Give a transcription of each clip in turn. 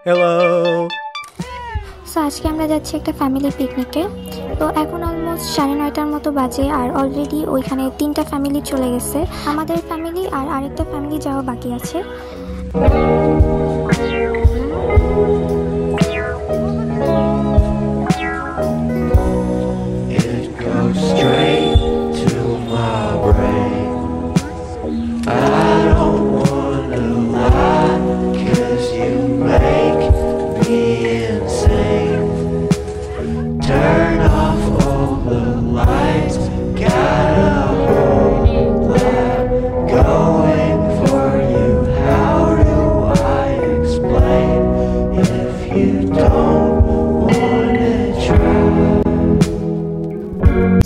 Hello. So আজকে আমরা যাচ্ছি একটা ফ্যামিলি পিকনিকে। তো এখন অলমোস্ট 9:30টার মতো বাজে, আর অলরেডি ওইখানে 3টা ফ্যামিলি চলে গেছে। আমাদের ফ্যামিলি আর আরেকটা ফ্যামিলি যাওয়া বাকি আছে।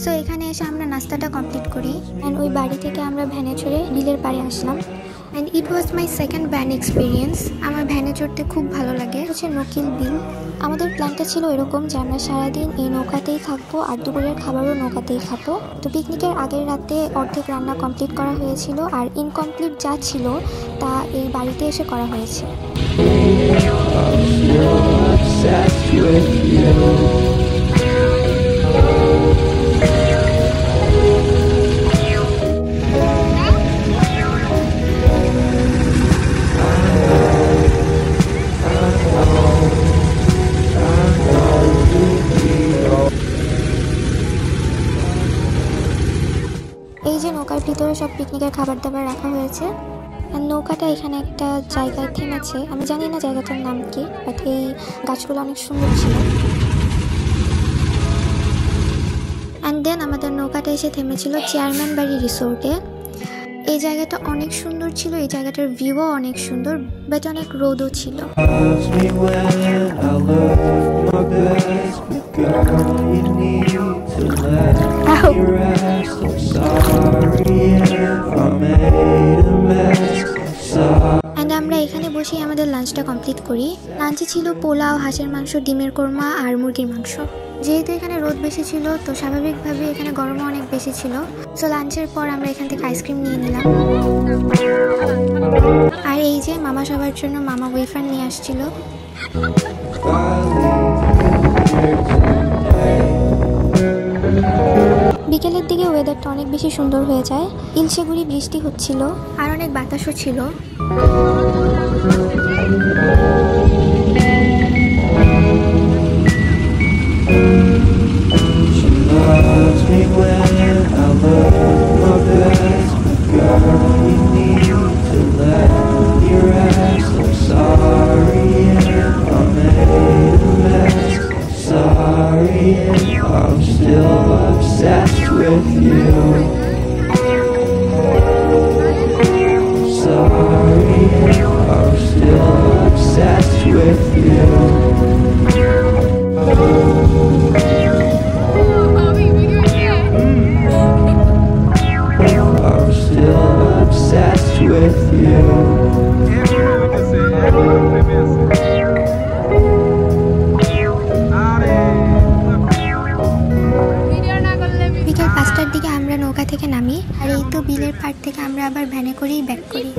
সো এখানে এসে আমরা নাস্তাটা কমপ্লিট করি অ্যান্ড ওই বাড়ি থেকে আমরা ভ্যানে চড়ে বিলের পাড়ে আসলাম। And it was my second van experience. আমার ভ্যানে চড়তে খুব ভালো লাগে। হচ্ছে নকিল বিল। আমাদের প্ল্যানটা ছিল এরকম যে আমরা সারাদিন এই নৌকাতেই থাকবো আর দুপুরের খাবারও নৌকাতেই খাবো। তো পিকনিকের আগের রাতে অর্ধেক রান্না কমপ্লিট করা হয়েছিল, আর ইনকমপ্লিট যা ছিল তা এই বাড়িতে এসে করা হয়েছে। এই যে নৌকার ভিতরে সব পিকনিকের খাবার দাবার রাখা হয়েছে। আর নৌকাটা এখানে একটা জায়গায় থেমেছে। আমি জানি না জায়গাটার নাম কি, বাট এই গাছগুলো অনেক সুন্দর ছিল। অ্যান্ড দেন আমাদের নৌকাটা এসে থেমেছিল চেয়ারম্যান বাড়ি রিসোর্টে। এই জায়গাটা অনেক সুন্দর ছিল, এই জায়গাটার ভিউও অনেক সুন্দর, বাট অনেক রোদও ছিল। অ্যান্ড আমরা এখানে বসেই আমাদের লাঞ্চটা কমপ্লিট করি। লাঞ্চে ছিল পোলাও, হাঁসের মাংস, ডিমের কোরমা আর মুরগির মাংস। যেহেতু এখানে রোদ বেশি ছিল তো স্বাভাবিকভাবে এখানে গরমও অনেক বেশি ছিল। সো লাঞ্চের পর আমরা এখান থেকে আইসক্রিম নিয়ে নিলাম। আর এই যে মামা সবার জন্য মামা ওয়েফার নিয়ে আসছিল। বিকেলের দিকে ওয়েদারটা অনেক বেশি সুন্দর হয়ে যায়। ইলশেগুড়ি বৃষ্টি হচ্ছিল আর অনেক বাতাসও ছিল। I'm still obsessed with you. Sorry, I'm still obsessed with you. I'm still obsessed with you. বিকেল 5টার দিকে আমরা নৌকা থেকে নামি, আর এই তো বিলের পাড় থেকে আমরা আবার ভ্যানে করেই ব্যাক করি।